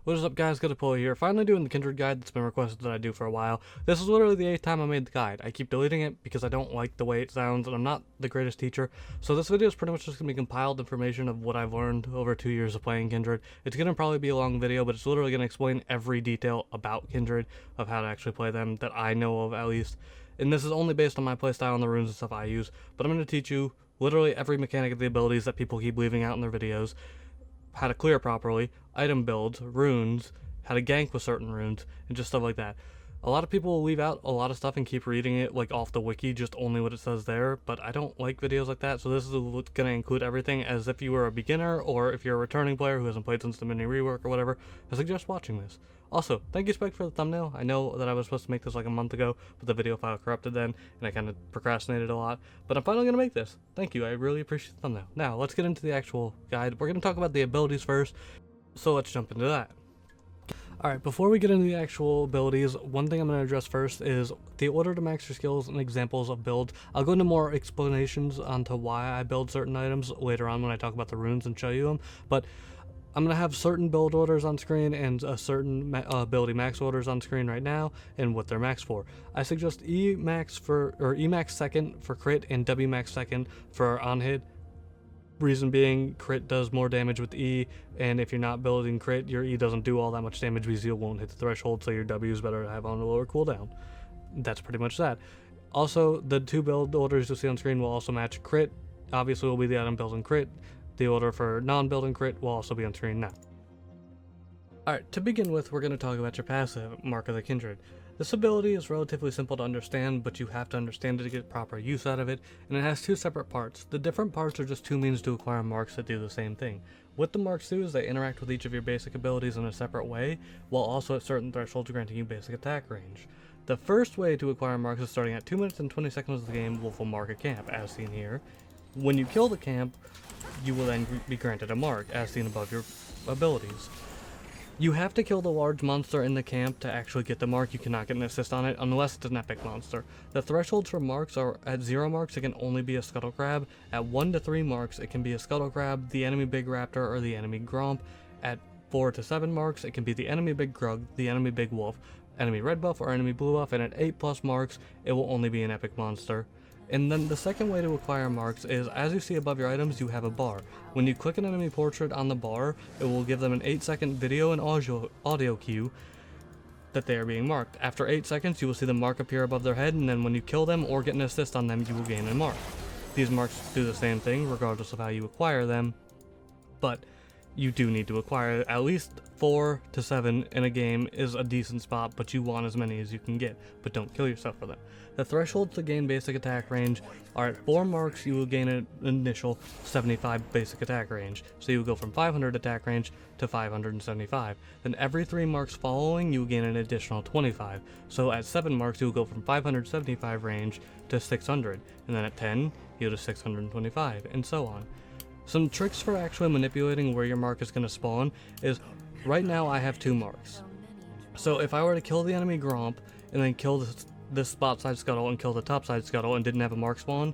What is up guys, got a Polo here, finally doing the Kindred guide that's been requested that I do for a while. This is literally the 8th time I made the guide. I keep deleting it because I don't like the way it sounds and I'm not the greatest teacher. So this video is pretty much just going to be compiled information of what I've learned over 2 years of playing Kindred. It's going to probably be a long video, but it's literally going to explain every detail about Kindred, of how to actually play them, that I know of at least. And this is only based on my playstyle and the runes and stuff I use, but I'm going to teach you literally every mechanic of the abilities that people keep leaving out in their videos, how to clear properly, item builds, runes, how to gank with certain runes, and just stuff like that. A lot of people will leave out a lot of stuff and keep reading it like off the wiki, just only what it says there, but I don't like videos like that, so this is going to include everything as if you were a beginner, or if you're a returning player who hasn't played since the mini rework or whatever. I suggest watching this. Also, thank you Spxed for the thumbnail. I know that I was supposed to make this like a month ago, but the video file corrupted then, and I kind of procrastinated a lot, but I'm finally going to make this. Thank you, I really appreciate the thumbnail. Now, let's get into the actual guide. We're going to talk about the abilities first, so let's jump into that. Alright, before we get into the actual abilities, one thing I'm going to address first is the order to max your skills and examples of builds. I'll go into more explanations onto why I build certain items later on when I talk about the runes and show you them, but I'm going to have certain build orders on screen and a certain ability max orders on screen right now and what they're max for. I suggest E max second for crit and W max second for on hit. Reason being, crit does more damage with E, and if you're not building crit, your E doesn't do all that much damage because you won't hit the threshold, so your W is better to have on a lower cooldown. That's pretty much that. Also, the two build orders you'll see on screen will also match crit. Obviously, will be the item build and crit. The order for non-build and crit will also be on screen now. Alright, to begin with, we're going to talk about your passive, Mark of the Kindred. This ability is relatively simple to understand, but you have to understand it to get proper use out of it, and it has two separate parts. The different parts are just two means to acquire marks that do the same thing. What the marks do is they interact with each of your basic abilities in a separate way, while also at certain thresholds granting you basic attack range. The first way to acquire marks is starting at 2 minutes and 20 seconds of the game, Wolf will mark a camp, as seen here. When you kill the camp, you will then be granted a mark, as seen above your abilities. You have to kill the large monster in the camp to actually get the mark. You cannot get an assist on it unless it's an epic monster. The thresholds for marks are at 0 marks it can only be a scuttle crab. At 1 to 3 marks it can be a scuttle crab, the enemy big raptor, or the enemy gromp. At 4 to 7 marks it can be the enemy big grug, the enemy big wolf, enemy red buff, or enemy blue buff, and at 8+ marks it will only be an epic monster. And then the second way to acquire marks is, as you see above your items, you have a bar. When you click an enemy portrait on the bar, it will give them an 8-second video and audio cue that they are being marked. After 8 seconds, you will see the mark appear above their head, and then when you kill them or get an assist on them, you will gain a mark. These marks do the same thing, regardless of how you acquire them, but you do need to acquire at least 4 to 7 in a game is a decent spot, but you want as many as you can get, but don't kill yourself for them. The thresholds to gain basic attack range are at 4 marks you will gain an initial 75 basic attack range, so you will go from 500 attack range to 575. Then every 3 marks following you will gain an additional 25, so at 7 marks you will go from 575 range to 600, and then at 10 you go to 625, and so on. Some tricks for actually manipulating where your mark is going to spawn is, right now I have 2 marks. So if I were to kill the enemy gromp and then kill this spot side scuttle and kill the top side scuttle and didn't have a mark spawn,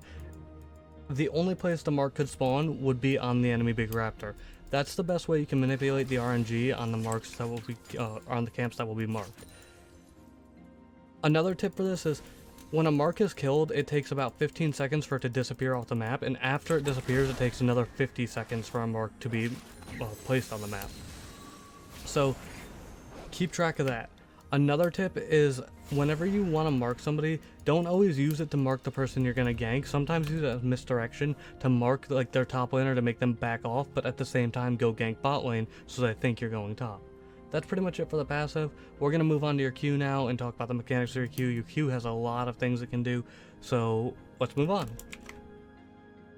the only place the mark could spawn would be on the enemy big raptor. That's the best way you can manipulate the RNG on the marks that will be on the camps that will be marked. Another tip for this is, when a mark is killed, it takes about 15 seconds for it to disappear off the map, and after it disappears, it takes another 50 seconds for a mark to be placed on the map. So, keep track of that. Another tip is, whenever you want to mark somebody, don't always use it to mark the person you're going to gank. Sometimes use it as misdirection to mark like their top laner to make them back off, but at the same time go gank bot lane so they think you're going top. That's pretty much it for the passive. We're going to move on to your Q now and talk about the mechanics of your Q. Your Q has a lot of things it can do, so let's move on.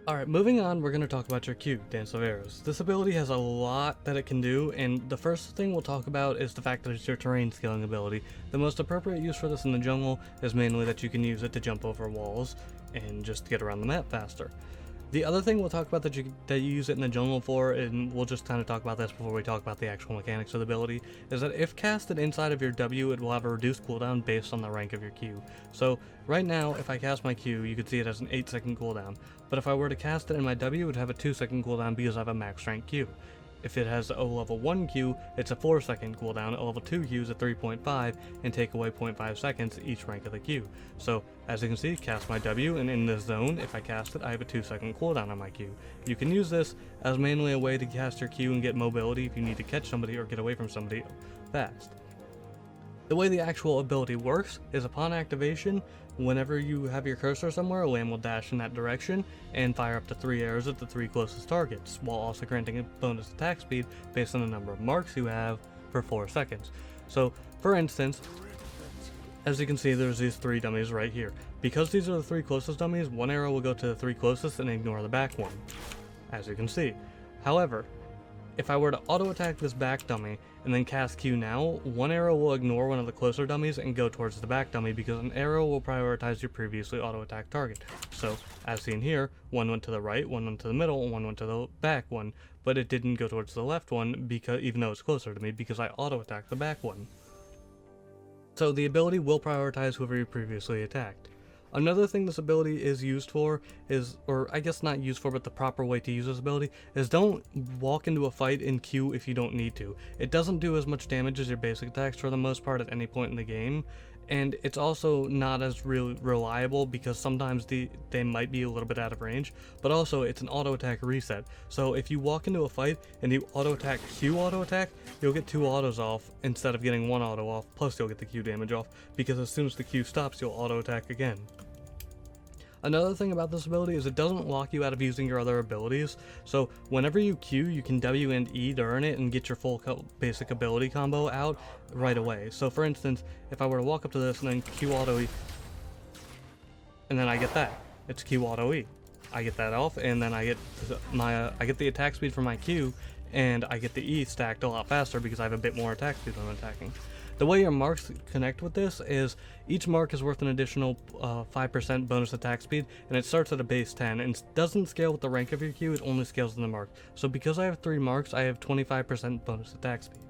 Alright, moving on, we're going to talk about your Q, Dance of Arrows. This ability has a lot that it can do, and the first thing we'll talk about is the fact that it's your terrain scaling ability. The most appropriate use for this in the jungle is mainly that you can use it to jump over walls and just get around the map faster. The other thing we'll talk about that you use it in the jungle for, and we'll just kind of talk about this before we talk about the actual mechanics of the ability, is that if casted inside of your W, it will have a reduced cooldown based on the rank of your Q. So right now, if I cast my Q, you can see it has an 8-second cooldown, but if I were to cast it in my W, it would have a 2-second cooldown because I have a max rank Q. If it has a level 1 Q, it's a 4-second cooldown, a level 2 Q is a 3.5, and take away 0.5 seconds each rank of the Q. So, as you can see, cast my W, and in this zone, if I cast it, I have a 2-second cooldown on my Q. You can use this as mainly a way to cast your Q and get mobility if you need to catch somebody or get away from somebody fast. The way the actual ability works is upon activation, whenever you have your cursor somewhere, Lamb will dash in that direction and fire up to 3 arrows at the 3 closest targets, while also granting a bonus attack speed based on the number of marks you have for 4 seconds. So, for instance, as you can see, there's these 3 dummies right here. Because these are the 3 closest dummies, 1 arrow will go to the 3 closest and ignore the back one, as you can see. However, if I were to auto attack this back dummy and then cast Q now, 1 arrow will ignore one of the closer dummies and go towards the back dummy because an arrow will prioritize your previously auto attack target. So, as seen here, 1 went to the right, 1 went to the middle, and 1 went to the back one, but it didn't go towards the left one because even though it's closer to me because I auto attacked the back one. So the ability will prioritize whoever you previously attacked. Another thing this ability is used for is, or I guess not used for, but the proper way to use this ability is don't walk into a fight in Q if you don't need to. It doesn't do as much damage as your basic attacks for the most part at any point in the game, and it's also not as really reliable because sometimes they might be a little bit out of range, but also it's an auto attack reset. So if you walk into a fight and you auto attack Q auto attack, you'll get 2 autos off instead of getting 1 auto off, plus you'll get the Q damage off because as soon as the Q stops you'll auto attack again. Another thing about this ability is it doesn't lock you out of using your other abilities, so whenever you Q, you can W and E to earn it and get your full basic ability combo out right away. So for instance, if I were to walk up to this and then Q auto E, and then I get that, it's Q auto E. I get that off, and then I get my I get the attack speed from my Q, and I get the E stacked a lot faster because I have a bit more attack speed when I'm attacking. The way your marks connect with this is each mark is worth an additional 5% bonus attack speed, and it starts at a base 10 and doesn't scale with the rank of your Q, it only scales in the mark. So because I have 3 marks, I have 25% bonus attack speed.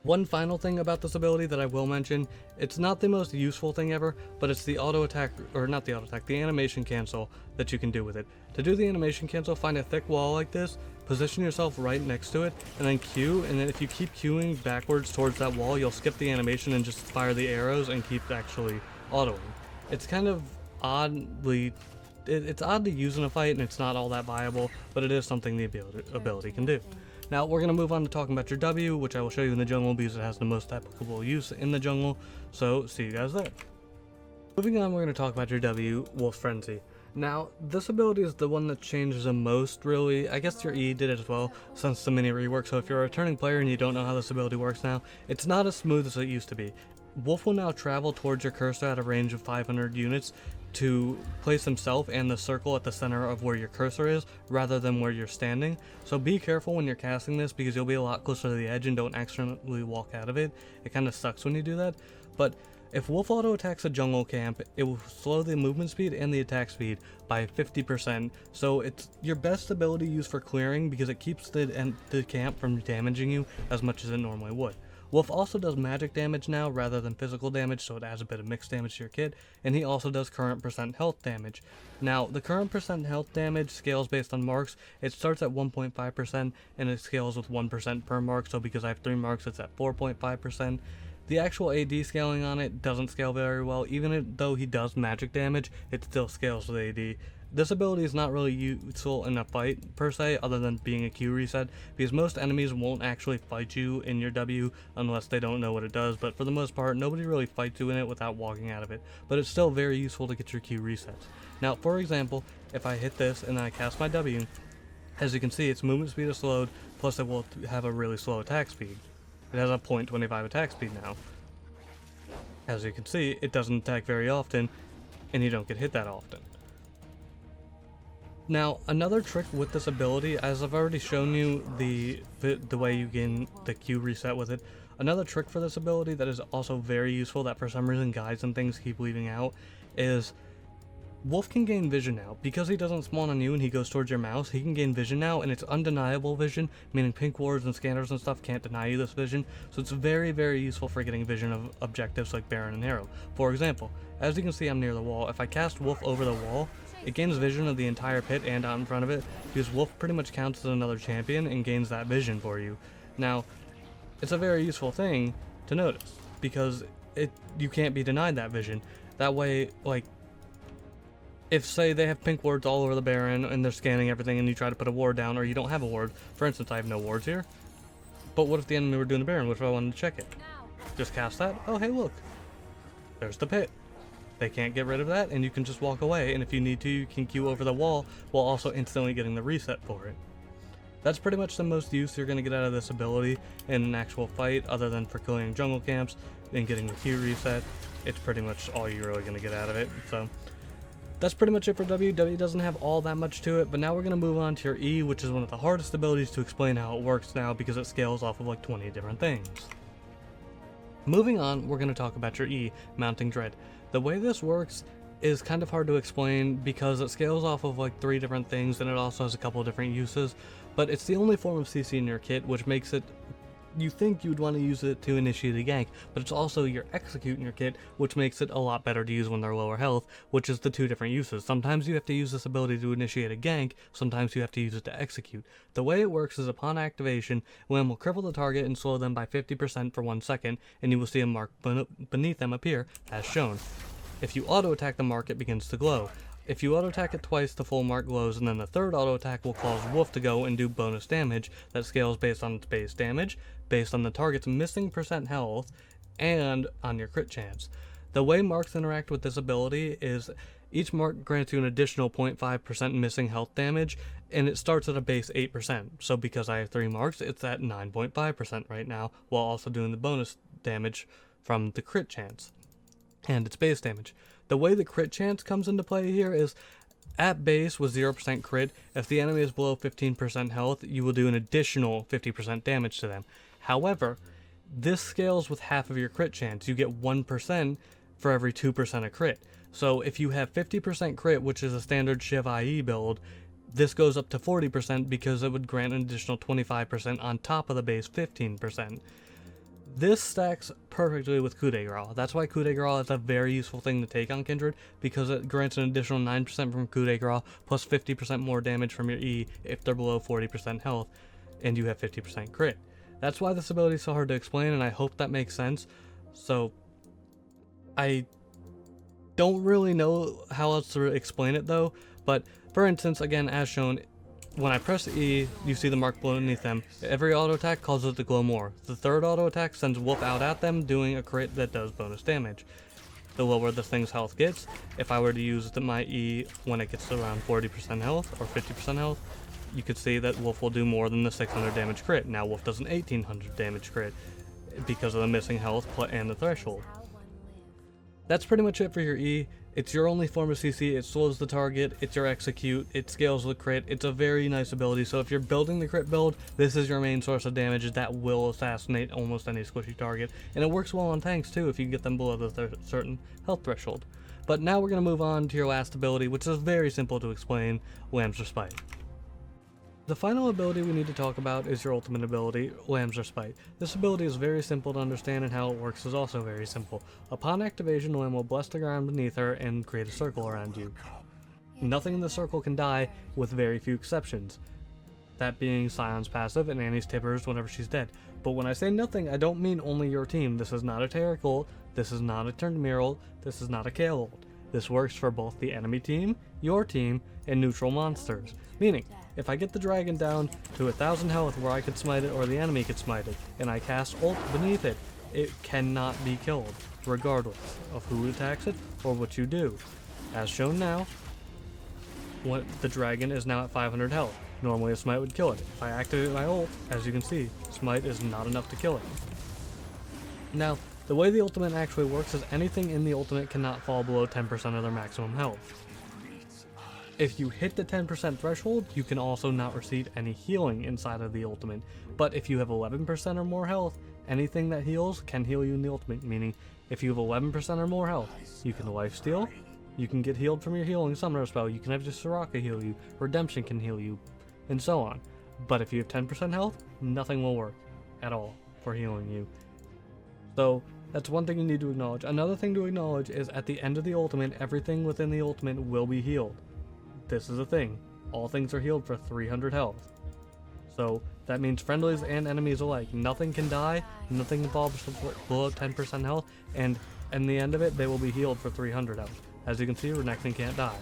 One final thing about this ability that I will mention, it's not the most useful thing ever, but it's the auto attack, or not the auto attack, the animation cancel that you can do with it. To do the animation cancel, find a thick wall like this, position yourself right next to it, and then Q, and then if you keep Qing backwards towards that wall, you'll skip the animation and just fire the arrows and keep actually autoing. It's kind of oddly, it's odd to use in a fight and it's not all that viable, but it is something the ability can do. Now we're going to move on to talking about your W, which I will show you in the jungle because it has the most applicable use in the jungle, so see you guys there. Moving on, we're going to talk about your W, Wolf Frenzy. Now, this ability is the one that changes the most, really. I guess your E did it as well, since the mini rework, so if you're a returning player and you don't know how this ability works now, it's not as smooth as it used to be. Wolf will now travel towards your cursor at a range of 500 units to place himself and the circle at the center of where your cursor is, rather than where you're standing. So be careful when you're casting this, because you'll be a lot closer to the edge and don't accidentally walk out of it. It kind of sucks when you do that, but if Wolf auto attacks a jungle camp, it will slow the movement speed and the attack speed by 50%, so it's your best ability used for clearing because it keeps the camp from damaging you as much as it normally would. Wolf also does magic damage now rather than physical damage, so it adds a bit of mixed damage to your kit, and he also does current percent health damage. Now, the current percent health damage scales based on marks. It starts at 1.5% and it scales with 1% per mark, so because I have 3 marks, it's at 4.5%. The actual AD scaling on it doesn't scale very well. Even though he does magic damage, it still scales with AD. This ability is not really useful in a fight per se, other than being a Q reset, because most enemies won't actually fight you in your W unless they don't know what it does, but for the most part, nobody really fights you in it without walking out of it, but it's still very useful to get your Q resets. Now, for example, if I hit this and then I cast my W, as you can see, its movement speed is slowed, plus it will have a really slow attack speed. It has a 0.25 attack speed now. As you can see, it doesn't attack very often, and you don't get hit that often. Now, another trick with this ability, as I've already shown you the way you can the Q reset with it, another trick for this ability that is also very useful that for some reason guides and things keep leaving out is Wolf can gain vision now. Because he doesn't spawn on you and he goes towards your mouse, he can gain vision now, and it's undeniable vision, meaning pink wards and scanners and stuff can't deny you this vision, so it's very, very useful for getting vision of objectives like Baron and Harrow. For example, as you can see, I'm near the wall. If I cast Wolf over the wall, It gains vision of the entire pit and out in front of it, because Wolf pretty much counts as another champion and gains that vision for you. Now, it's a very useful thing to notice, because you can't be denied that vision. That way, like, if say they have pink wards all over the Baron and they're scanning everything and you try to put a ward down, or you don't have a ward, for instance, I have no wards here, but what if the enemy were doing the Baron? What if I wanted to check it? Just cast that. Oh, hey, look. There's the pit. They can't get rid of that, and you can just walk away, and if you need to, you can queue over the wall while also instantly getting the reset for it. That's pretty much the most use you're going to get out of this ability in an actual fight, other than for killing jungle camps and getting the Q reset. It's pretty much all you're really going to get out of it. So that's pretty much it for W. W doesn't have all that much to it, but now we're going to move on to your E, which is one of the hardest abilities to explain how it works now, because it scales off of like 20 different things. Moving on, we're going to talk about your E, Mounting Dread. The way this works is kind of hard to explain because it scales off of like 3 different things, and it also has a couple of different uses, but it's the only form of CC in your kit, which makes it, you think you'd want to use it to initiate a gank, but it's also your execute in your kit, which makes it a lot better to use when they're lower health, which is the 2 different uses. Sometimes you have to use this ability to initiate a gank, sometimes you have to use it to execute. The way it works is upon activation, Wham will cripple the target and slow them by 50% for 1 second, and you will see a mark beneath them appear, as shown. If you auto-attack the mark, it begins to glow. If you auto-attack it twice, the full mark glows, and then the third auto-attack will cause Wolf to go and do bonus damage that scales based on its base damage, based on the target's missing percent health, and on your crit chance. The way marks interact with this ability is each mark grants you an additional 0.5% missing health damage, and it starts at a base 8%. So because I have 3 marks, it's at 9.5% right now, while also doing the bonus damage from the crit chance and its base damage. The way the crit chance comes into play here is at base with 0% crit, if the enemy is below 15% health, you will do an additional 50% damage to them. However, this scales with half of your crit chance. You get 1% for every 2% of crit. So if you have 50% crit, which is a standard Shiv IE build, this goes up to 40% because it would grant an additional 25% on top of the base 15%. This stacks perfectly with Coup de Grace. That's why Coup de Grace is a very useful thing to take on Kindred, because it grants an additional 9% from Coup de Grace plus 50% more damage from your E if they're below 40% health and you have 50% crit. That's why this ability is so hard to explain, and I hope that makes sense. So I don't really know how else to explain it though, but for instance, again, as shown, when I press E, you see the mark beneath them. Every auto attack causes it to glow more. The third auto attack sends Wolf out at them, doing a crit that does bonus damage. The lower the thing's health gets, if I were to use my E when it gets to around 40% health or 50% health, you could see that Wolf will do more than the 600 damage crit. Now Wolf does an 1800 damage crit because of the missing health and the threshold. That's pretty much it for your E. It's your only form of CC, it slows the target, it's your execute, it scales with crit, it's a very nice ability, so if you're building the crit build, this is your main source of damage that will assassinate almost any squishy target, and it works well on tanks too if you get them below the certain health threshold. But now we're going to move on to your last ability, which is very simple to explain, Lamb's Respite. The final ability we need to talk about is your ultimate ability, Lamb's Respite. This ability is very simple to understand, and how it works is also very simple. Upon activation, Lamb will bless the ground beneath her and create a circle around you. Nothing in the circle can die, with very few exceptions. That being Sion's passive and Annie's tippers whenever she's dead. But when I say nothing, I don't mean only your team. This is not a Terra ult, this is not a Turned ult, this is not a Kayle ult. This works for both the enemy team, your team, and neutral monsters. Meaning, if I get the dragon down to 1000 health where I could smite it or the enemy could smite it, and I cast ult beneath it, it cannot be killed, regardless of who attacks it or what you do. As shown now, the dragon is now at 500 health. Normally a smite would kill it. If I activate my ult, as you can see, smite is not enough to kill it. Now, the way the ultimate actually works is anything in the ultimate cannot fall below 10% of their maximum health. If you hit the 10% threshold, you can also not receive any healing inside of the ultimate. But if you have 11% or more health, anything that heals can heal you in the ultimate, meaning if you have 11% or more health, you can lifesteal, you can get healed from your healing summoner spell, you can have just Soraka heal you, Redemption can heal you, and so on. But if you have 10% health, nothing will work at all for healing you. So that's one thing you need to acknowledge. Another thing to acknowledge is at the end of the ultimate, everything within the ultimate will be healed. this is a thing. All things are healed for 300 health. So that means friendlies and enemies alike. Nothing can die, nothing can fall below 10% health, and in the end of it, they will be healed for 300 health. As you can see, Renekton can't die.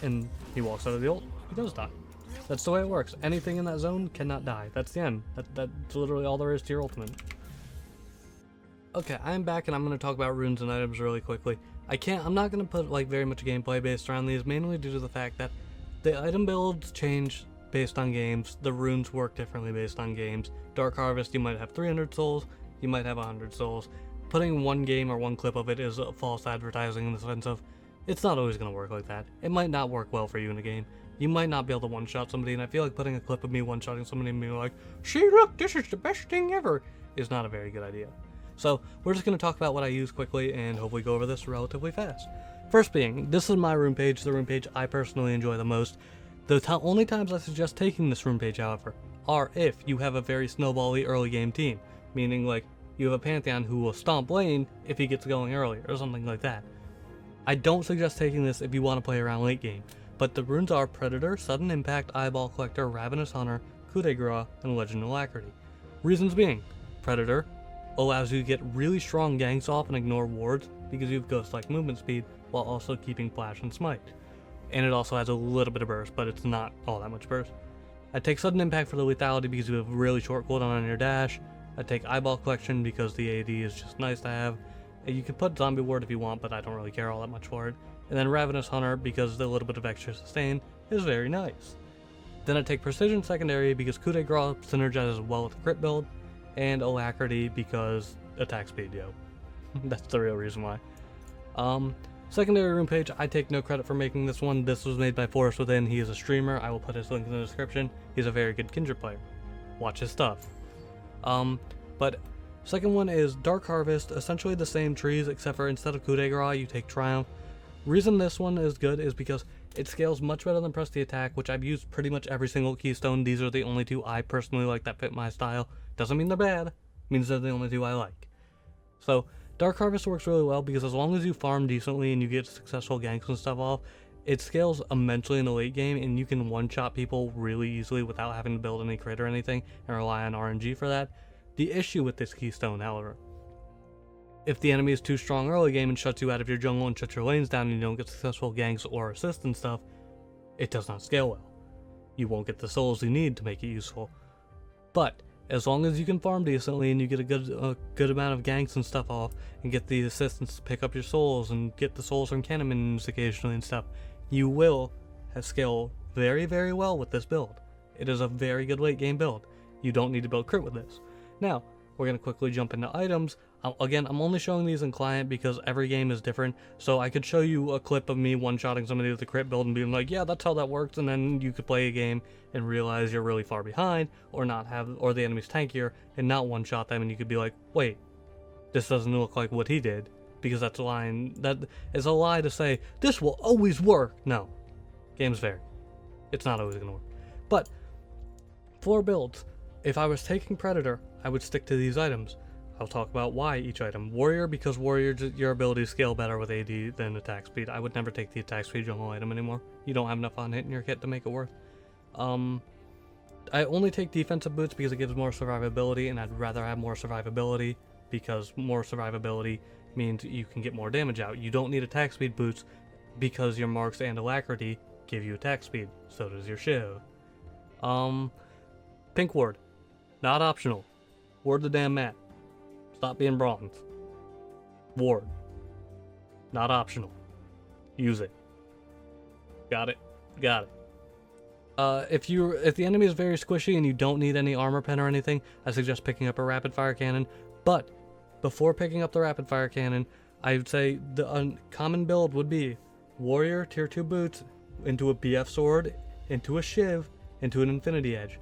And he walks out of the ult, he does die. That's the way it works. Anything in that zone cannot die. That's the end. That's literally all there is to your ultimate. Okay, I'm back and I'm going to talk about runes and items really quickly. I'm not going to put like very much gameplay based around these, mainly due to the fact that the item builds change based on games, the runes work differently based on games. Dark Harvest, you might have 300 souls, you might have 100 souls. Putting one game or one clip of it is a false advertising in the sense of, it's not always going to work like that. It might not work well for you in a game. You might not be able to one-shot somebody, and I feel like putting a clip of me one-shotting somebody and being like, see, look, this is the best thing ever, is not a very good idea. So, we're just going to talk about what I use quickly and hopefully go over this relatively fast. First being, this is my Rune Page, the Rune Page I personally enjoy the most. The only times I suggest taking this Rune Page, however, are if you have a very snowbally early game team, meaning like, you have a Pantheon who will stomp lane if he gets going early, or something like that. I don't suggest taking this if you want to play around late game, but the runes are Predator, Sudden Impact, Eyeball Collector, Ravenous Hunter, Coup de Grace, and Legend Alacrity. Reasons being, Predator allows you to get really strong ganks off and ignore wards because you have Ghost-like movement speed while also keeping Flash and Smite. And it also has a little bit of burst, but it's not all that much burst. I take Sudden Impact for the lethality because you have really short cooldown on your dash. I take Eyeball Collection because the AD is just nice to have. You can put Zombie Ward if you want, but I don't really care all that much for it. And then Ravenous Hunter because the little bit of extra sustain is very nice. Then I take Precision Secondary because Coup de Grace synergizes well with the crit build, and Alacrity because attack speed, yo. That's the real reason why. Secondary Rune Page, I take no credit for making this one. This was made by Forestwithin. He is a streamer. I will put his link in the description. He's a very good Kindred player. Watch his stuff. But second one is Dark Harvest, essentially the same trees except for instead of Coup de Grace you take Triumph. Reason this one is good is because it scales much better than Press the Attack, which I've used pretty much every single keystone. These are the only two I personally like that fit my style. Doesn't mean they're bad, means they're the only two I like. So Dark Harvest works really well because as long as you farm decently and you get successful ganks and stuff off, it scales immensely in the late game and you can one-shot people really easily without having to build any crit or anything and rely on RNG for that. The issue with this keystone, however, if the enemy is too strong early game and shuts you out of your jungle and shuts your lanes down and you don't get successful ganks or assists and stuff, it does not scale well. You won't get the souls you need to make it useful. But as long as you can farm decently and you get a good amount of ganks and stuff off and get the assistants to pick up your souls and get the souls from cannon minions occasionally and stuff, you will scale very, very well with this build. It is a very good late game build. You don't need to build crit with this. Now, we're going to quickly jump into items. Again, I'm only showing these in client because every game is different, so I could show you a clip of me one-shotting somebody with a crit build and being like, yeah, that's how that works, and then you could play a game and realize you're really far behind, or the enemy's tankier, and not one-shot them, and you could be like, wait, this doesn't look like what he did, because that is a lie to say, this will always work. No, games vary. It's not always going to work. But, for builds, if I was taking Predator, I would stick to these items. I'll talk about why each item. Warrior, because Warrior, your abilities scale better with AD than attack speed. I would never take the attack speed jungle item anymore. You don't have enough on hit in your kit to make it worth. I only take defensive boots because it gives more survivability, and I'd rather have more survivability because more survivability means you can get more damage out. You don't need attack speed boots because your marks and alacrity give you attack speed. So does your shiv. Pink ward. Not optional. Ward the damn mat. Stop being bronze. Ward. Not optional. Use it. Got it? Got it. If the enemy is very squishy and you don't need any armor pen or anything, I suggest picking up a rapid fire cannon. But before picking up the rapid fire cannon, I would say the common build would be Warrior, tier 2 boots, into a BF sword, into a shiv, into an infinity edge.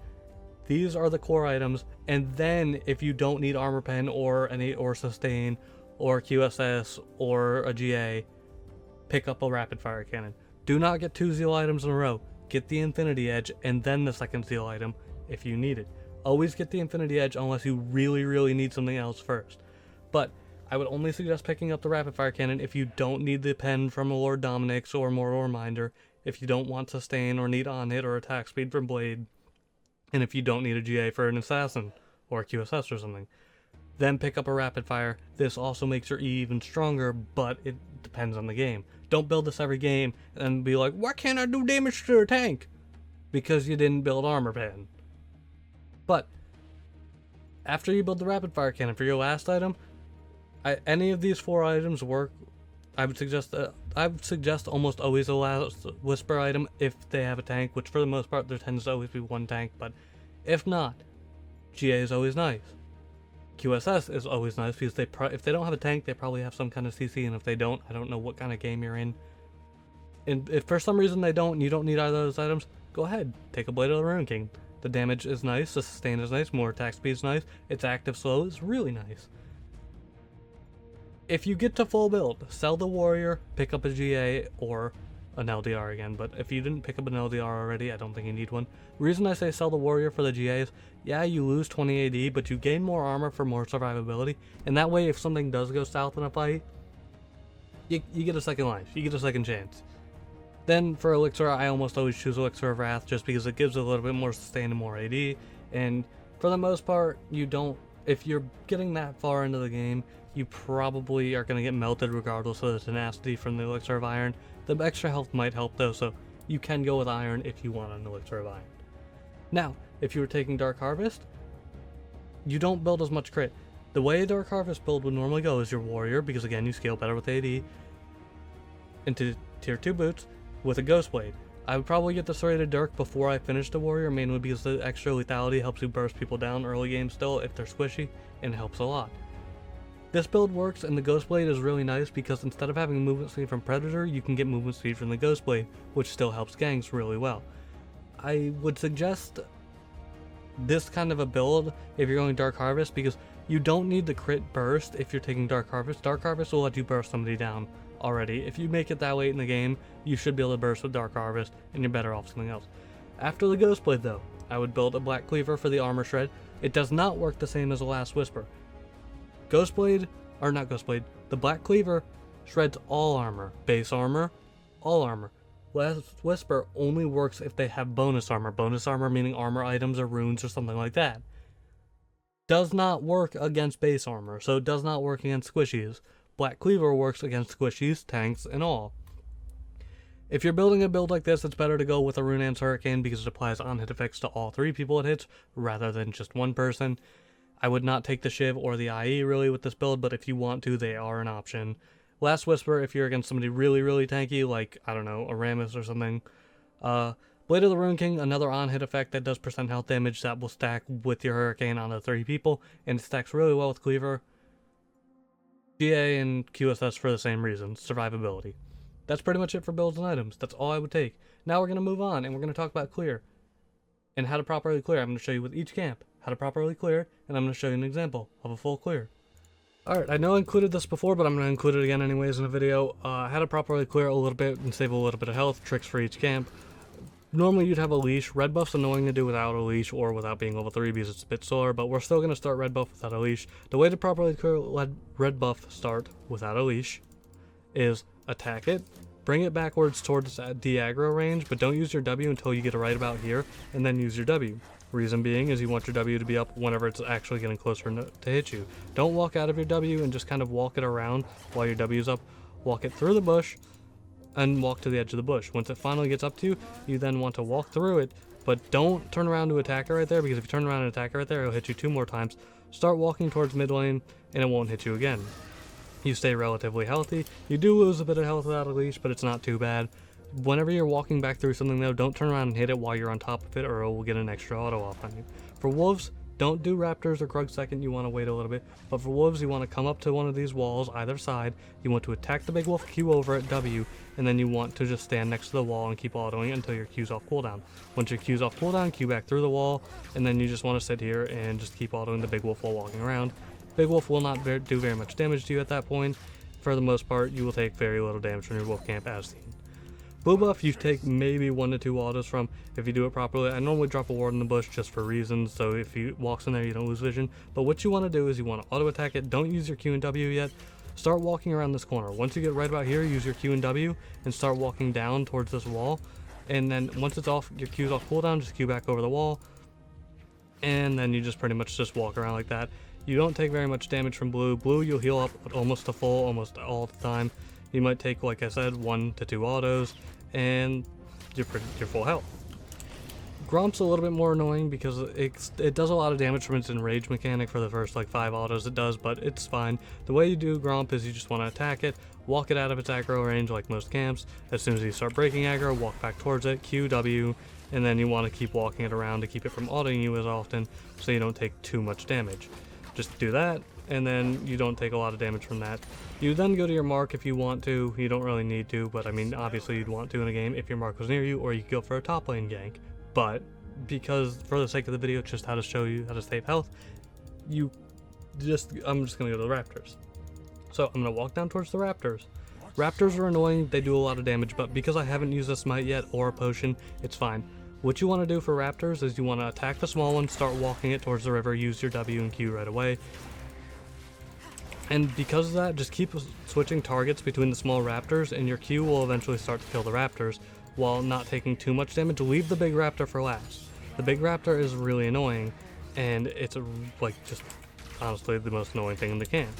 These are the core items, and then if you don't need armor pen or sustain or QSS or a GA, pick up a rapid fire cannon. Do not get 2 zeal items in a row. Get the infinity edge and then the second zeal item if you need it. Always get the infinity edge unless you really, really need something else first. But I would only suggest picking up the rapid fire cannon if you don't need the pen from Lord Dominic's or Mortal Reminder, if you don't want sustain or need on hit or attack speed from Blade, and if you don't need a GA for an assassin or a QSS or something. Then pick up a rapid fire. This also makes your E even stronger, but it depends on the game. Don't build this every game and be like, why can't I do damage to a tank? Because you didn't build armor pen. But after you build the rapid fire cannon for your last item, any of these 4 items work. I would suggest almost always a last whisper item if they have a tank, which for the most part there tends to always be one tank, but if not, GA is always nice. QSS is always nice because if they don't have a tank, they probably have some kind of CC, and if they don't, I don't know what kind of game you're in. And if for some reason they don't, and you don't need either of those items, go ahead, take a Blade of the Rune King. The damage is nice, the sustain is nice, more attack speed is nice, its active slow is really nice. If you get to full build, sell the warrior, pick up a GA or an LDR again, but if you didn't pick up an LDR already, I don't think you need one. Reason I say sell the warrior for the GAs, yeah, you lose 20 AD, but you gain more armor for more survivability, and that way if something does go south in a fight, you get a second life, you get a second chance. Then for Elixir, I almost always choose Elixir of Wrath just because it gives a little bit more sustain and more AD, and for the most part, if you're getting that far into the game, you probably are going to get melted regardless of the tenacity from the Elixir of Iron. The extra health might help though, so you can go with Iron if you want an Elixir of Iron. Now, if you were taking Dark Harvest, you don't build as much crit. The way a Dark Harvest build would normally go is your Warrior, because again you scale better with AD, into tier 2 boots with a Ghost Blade. I would probably get the Serrated Dirk before I finish the Warrior, mainly because the extra lethality helps you burst people down early game still if they're squishy, and it helps a lot. This build works, and the Ghost Blade is really nice because instead of having movement speed from Predator, you can get movement speed from the Ghost Blade, which still helps ganks really well. I would suggest this kind of a build if you're going Dark Harvest, because you don't need the crit burst if you're taking Dark Harvest. Dark Harvest will let you burst somebody down already. If you make it that late in the game, you should be able to burst with Dark Harvest, and you're better off something else. After the Ghost Blade though, I would build a Black Cleaver for the armor shred. It does not work the same as the Last Whisper. The Black Cleaver shreds all armor, base armor, all armor. Last Whisper only works if they have bonus armor meaning armor items or runes or something like that. Does not work against base armor, so it does not work against squishies. Black Cleaver works against squishies, tanks, and all. If you're building a build like this, it's better to go with a Rune's Hurricane because it applies on-hit effects to all 3 people it hits, rather than just one person. I would not take the Shiv or the IE really with this build, but if you want to, they are an option. Last Whisper if you're against somebody really, really tanky, like, I don't know, a Rammus or something. Blade of the Rune King, another on-hit effect that does % health damage that will stack with your Hurricane on the 3 people, and it stacks really well with Cleaver. GA and QSS for the same reasons, survivability. That's pretty much it for builds and items. That's all I would take. Now we're going to move on, and we're going to talk about clear. And how to properly clear. I'm going to show you with each camp how to properly clear, and I'm going to show you an example of a full clear. Alright, I know I included this before, but I'm going to include it again anyways in the video. How to properly clear a little bit and save a little bit of health, tricks for each camp. Normally you'd have a leash. Red buff's annoying to do without a leash or without being level 3 because it's a bit slower, but we're still going to start red buff without a leash. The way to properly clear red buff start without a leash is attack it, bring it backwards towards the aggro range, but don't use your W until you get it right about here, and then use your W. Reason being is you want your W to be up whenever it's actually getting closer to hit you. Don't walk out of your W and just kind of walk it around while your W's up. Walk it through the bush and walk to the edge of the bush. Once it finally gets up to you, you then want to walk through it, but don't turn around to attack it right there, because if you turn around and attack it right there, it'll hit you 2 more times. Start walking towards mid lane and it won't hit you again. You stay relatively healthy. You do lose a bit of health without a leash, but it's not too bad. Whenever you're walking back through something though, don't turn around and hit it while you're on top of it, or it will get an extra auto off on you. For wolves, don't do raptors or Krug second, you want to wait a little bit. But for wolves, you want to come up to one of these walls, either side. You want to attack the big wolf, Q over at W, and then you want to just stand next to the wall and keep autoing it until your Q's off cooldown. Once your Q's off cooldown, Q back through the wall, and then you just want to sit here and just keep autoing the big wolf while walking around. Big wolf will not do very much damage to you at that point. For the most part, you will take very little damage from your wolf camp as seen. Blue buff you take maybe 1 to 2 autos from if you do it properly. I normally drop a ward in the bush just for reasons, so if he walks in there you don't lose vision. But what you want to do is you want to auto attack it. Don't use your Q and W yet. Start walking around this corner. Once you get right about here, use your Q and W and start walking down towards this wall. And then once it's off, your Q's off cooldown, just Q back over the wall. And then you just pretty much just walk around like that. You don't take very much damage from blue. Blue you'll heal up almost to full almost all the time. You might take, like I said, 1 to 2 autos, and you're full health. Gromp's a little bit more annoying because it does a lot of damage from its enrage mechanic for the first like 5 autos it does, but it's fine. The way you do Gromp is you just want to attack it, walk it out of its aggro range like most camps. As soon as you start breaking aggro, walk back towards it, Q, W, and then you want to keep walking it around to keep it from autoing you as often so you don't take too much damage. Just do that, and then you don't take a lot of damage from that. You then go to your mark if you want to. You don't really need to, but I mean obviously you'd want to in a game if your mark was near you, or you could go for a top lane gank. But because for the sake of the video, it's just how to show you how to save health, I'm just gonna go to the raptors. So I'm gonna walk down towards the raptors. Raptors are annoying, they do a lot of damage, but because I haven't used a smite yet or a potion, it's fine. What you want to do for raptors is you want to attack the small one, start walking it towards the river, use your W and Q right away. And because of that, just keep switching targets between the small raptors, and your Q will eventually start to kill the raptors while not taking too much damage. Leave the big raptor for last. The big raptor is really annoying, and it's just honestly the most annoying thing in the camp.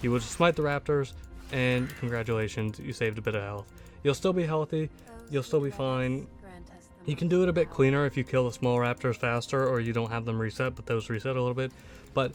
You will just smite the raptors, and congratulations, you saved a bit of health. You'll still be healthy, you'll still be fine. You can do it a bit cleaner if you kill the small raptors faster, or you don't have them reset, but those reset a little bit. But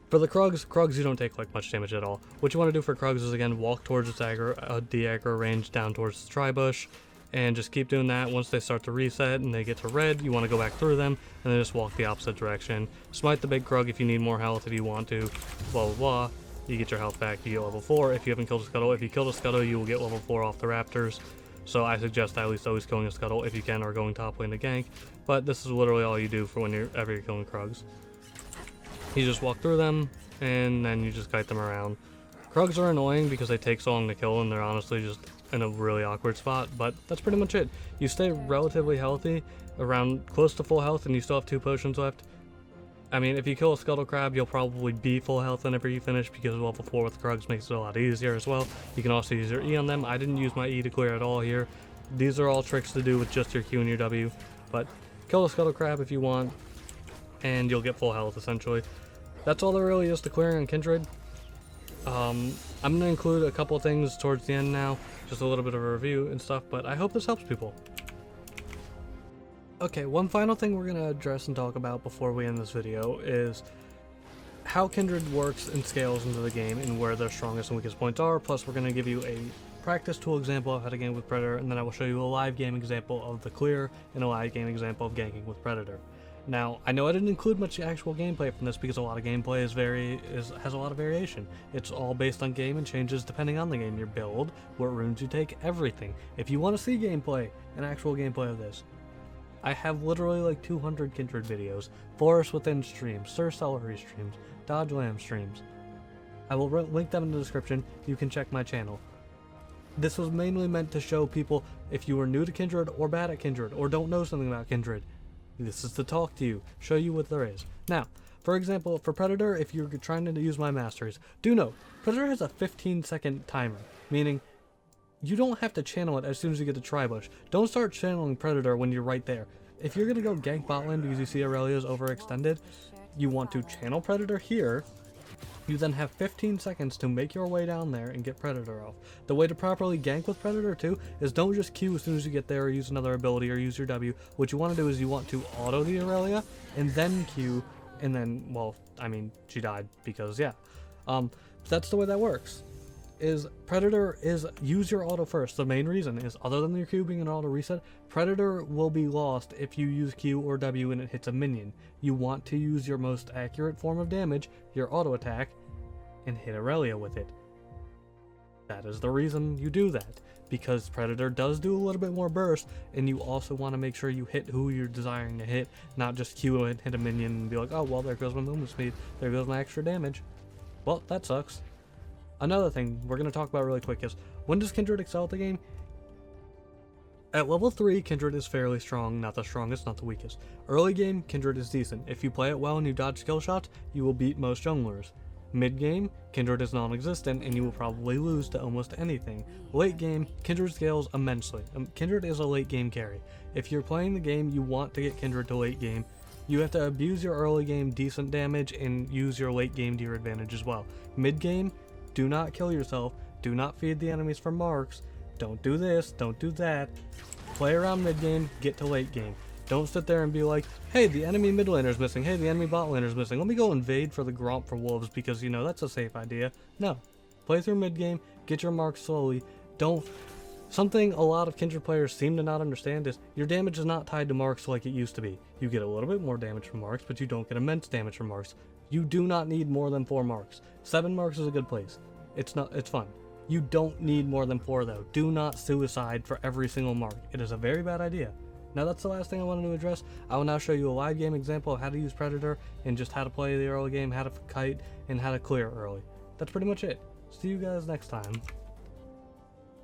for the Krugs you don't take like much damage at all. What you want to do for Krugs is again walk towards its de-aggro range down towards the tri-bush, and just keep doing that. Once they start to reset and they get to red, you want to go back through them, and then just walk the opposite direction. Smite the big Krug if you need more health, if you want to, blah blah blah. You get your health back, you get level 4. If you haven't killed a Scuttle, if you killed a Scuttle, you will get level 4 off the Raptors. So I suggest at least always killing a Scuttle if you can, or going top lane to gank. But this is literally all you do for whenever you're killing Krugs. You just walk through them, and then you just kite them around. Krugs are annoying because they take so long to kill, and they're honestly just in a really awkward spot, but that's pretty much it. You stay relatively healthy, around close to full health, and you still have 2 potions left. I mean, if you kill a Scuttle Crab, you'll probably be full health whenever you finish, because level 4 with Krugs makes it a lot easier as well. You can also use your E on them. I didn't use my E to clear at all here. These are all tricks to do with just your Q and your W, but kill a Scuttle Crab if you want, and you'll get full health essentially. That's all there really is to clearing on Kindred. I'm going to include a couple things towards the end now, just a little bit of a review and stuff, but I hope this helps people. Okay, one final thing we're going to address and talk about before we end this video is how Kindred works and scales into the game and where their strongest and weakest points are, plus we're going to give you a practice tool example of how to game with Predator, and then I will show you a live game example of the clear and a live game example of ganking with Predator. Now, I know I didn't include much actual gameplay from this because a lot of gameplay has a lot of variation. It's all based on game and changes depending on the game, your build, what runes you take, everything. If you want to see gameplay, an actual gameplay of this, I have literally like 200 Kindred videos, Forestwithin streams, Sir Celery streams, Dodge Lamb streams. I will link them in the description. You can check my channel. This was mainly meant to show people if you are new to Kindred or bad at Kindred or don't know something about Kindred. This is to talk to you, show you what there is. Now, for example, for Predator, if you're trying to use my masteries, do know, Predator has a 15-second timer, meaning you don't have to channel it as soon as you get to Tri-Bush. Don't start channeling Predator when you're right there. If you're going to go gank bot lane because you see Aurelia's overextended, you want to channel Predator here. You then have 15 seconds to make your way down there and get Predator off. The way to properly gank with Predator too is don't just Q as soon as you get there or use another ability or use your W. What you want to do is you want to auto the Aurelia and then Q, and then, well, I mean, she died because, yeah. That's the way that works. Is Predator is use your auto first. The main reason is, other than your Q being an auto reset, Predator will be lost if you use Q or W and it hits a minion. You want to use your most accurate form of damage, your auto attack, and hit Aurelia with it. That is the reason you do that, because Predator does do a little bit more burst, and you also want to make sure you hit who you're desiring to hit, not just Q and hit a minion and be like, oh well, there goes my movement speed, there goes my extra damage. Well, that sucks. Another thing we're going to talk about really quick is, when does Kindred excel at the game? At level 3, Kindred is fairly strong, not the strongest, not the weakest. Early game, Kindred is decent. If you play it well and you dodge skill shots, you will beat most junglers. Mid game, Kindred is non-existent and you will probably lose to almost anything. Late game, Kindred scales immensely. Kindred is a late game carry. If you're playing the game, you want to get Kindred to late game, you have to abuse your early game decent damage and use your late game to your advantage as well. Mid game, do not kill yourself, do not feed the enemies for marks, don't do this, don't do that. Play around mid game, get to late game. Don't sit there and be like, hey, the enemy mid laner's missing, hey, the enemy bot laner's missing, let me go invade for the Gromp for wolves because, you know, that's a safe idea. No. Play through mid game, get your marks slowly. Something a lot of Kindred players seem to not understand is your damage is not tied to marks like it used to be. You get a little bit more damage from marks, but you don't get immense damage from marks. You do not need more than 4 marks. 7 marks is a good place. It's fun. You don't need more than 4 though. Do not suicide for every single mark. It is a very bad idea. Now that's the last thing I wanted to address. I will now show you a live game example of how to use Predator and just how to play the early game, how to kite, and how to clear early. That's pretty much it. See you guys next time.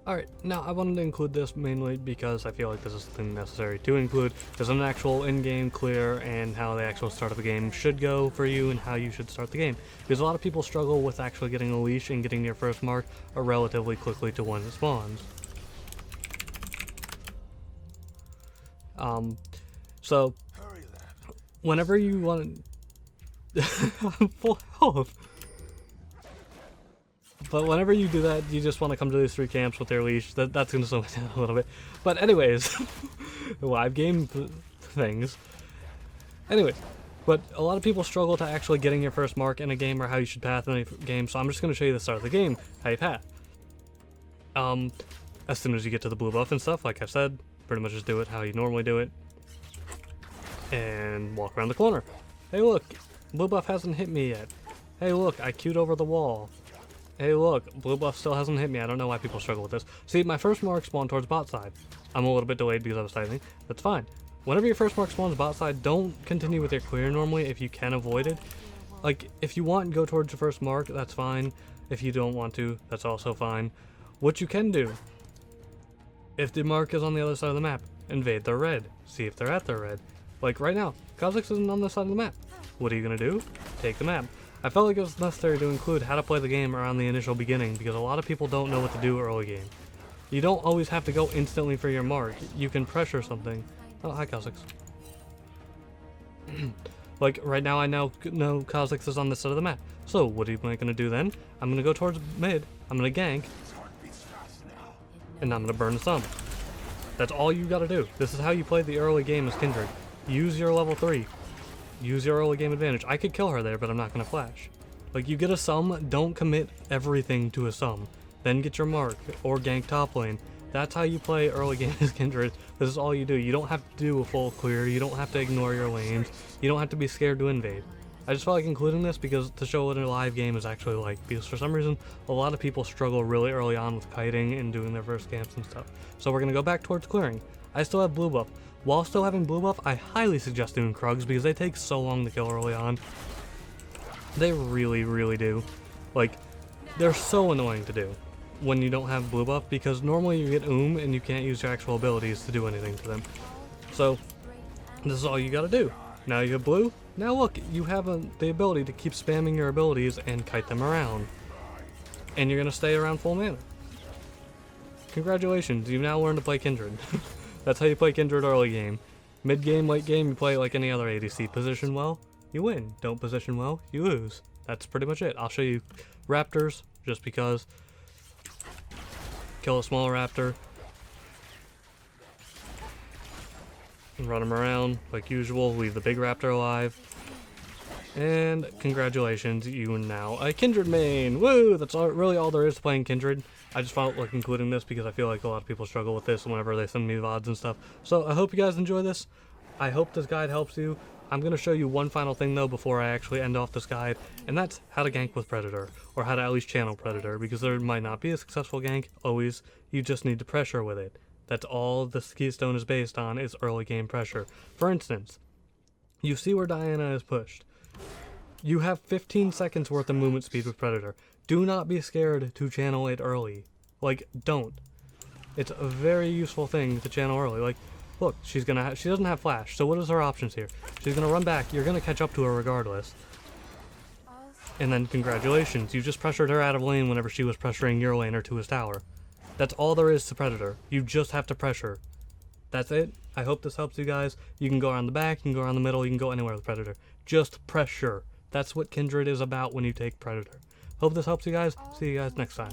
Alright, now I wanted to include this mainly because I feel like this is something necessary to include. There's an actual in-game clear and how the actual start of the game should go for you and how you should start the game. Because a lot of people struggle with actually getting a leash and getting their first mark relatively quickly to when it spawns. So, whenever you want to... I'm full health. But whenever you do that, you just want to come to these 3 camps with their leash. That's going to slow me down a little bit. But anyways, live game things. Anyways, but a lot of people struggle to actually getting your first mark in a game or how you should path in a game. So I'm just going to show you the start of the game, how you path. As soon as you get to the blue buff and stuff, like I've said, pretty much just do it how you normally do it. And walk around the corner. Hey look, blue buff hasn't hit me yet. Hey look, I queued over the wall. Hey look, blue buff still hasn't hit me. I don't know why people struggle with this. See, my first mark spawned towards bot side. I'm a little bit delayed because I was typing. That's fine. Whenever your first mark spawns bot side, don't continue with your clear normally if you can avoid it. Like, if you want, go towards your first mark, that's fine. If you don't want to, that's also fine. What you can do, if the mark is on the other side of the map, invade their red. See if they're at their red. Like right now, Kha'Zix isn't on this side of the map. What are you gonna do? Take the map. I felt like it was necessary to include how to play the game around the initial beginning because a lot of people don't know what to do early game. You don't always have to go instantly for your mark. You can pressure something. Oh, hi Kha'Zix. Like right now I know Kha'Zix is on this side of the map. So what am I gonna do then? I'm gonna go towards mid, I'm gonna gank, and I'm gonna burn some. That's all you gotta do. This is how you play the early game as Kindred. Use your level 3. Use your early game advantage. I could kill her there, but I'm not gonna flash. Like, you get a sum, don't commit everything to a sum. Then get your mark, or gank top lane. That's how you play early game as Kindred. This is all you do. You don't have to do a full clear, you don't have to ignore your lanes, you don't have to be scared to invade. I just felt like including this because to show what a live game is actually like, because for some reason, a lot of people struggle really early on with kiting and doing their first camps and stuff. So we're gonna go back towards clearing. I still have blue buff. While still having blue buff, I highly suggest doing Krugs because they take so long to kill early on. They really, really do. Like, they're so annoying to do when you don't have blue buff because normally you get and you can't use your actual abilities to do anything to them. So, this is all you gotta do. Now you have blue. Now look, you have the ability to keep spamming your abilities and kite them around. And you're gonna stay around full mana. Congratulations, you've now learned to play Kindred. That's how you play Kindred early game. Mid game, late game, you play it like any other ADC. Position well, you win. Don't position well, you lose. That's pretty much it. I'll show you raptors, just because. Kill a small raptor. Run him around like usual, leave the big raptor alive. And congratulations, you are now a Kindred main! Woo! That's really all there is to playing Kindred. I just felt like including this because I feel like a lot of people struggle with this whenever they send me VODs and stuff. So I hope you guys enjoy this. I hope this guide helps you. I'm going to show you one final thing though before I actually end off this guide, and that's how to gank with Predator, or how to at least channel Predator, because there might not be a successful gank, always, you just need to pressure with it. That's all the keystone is based on, is early game pressure. For instance, you see where Diana is pushed. You have 15 seconds worth of movement speed with Predator. Do not be scared to channel it early. Like, don't. It's a very useful thing to channel early. Like, look, she doesn't have flash, so what is her options here? She's gonna run back, you're gonna catch up to her regardless. And then congratulations, you just pressured her out of lane whenever she was pressuring your laner to his tower. That's all there is to Predator. You just have to pressure. That's it. I hope this helps you guys. You can go around the back, you can go around the middle, you can go anywhere with Predator. Just pressure. That's what Kindred is about when you take Predator. Hope this helps you guys. See you guys next time.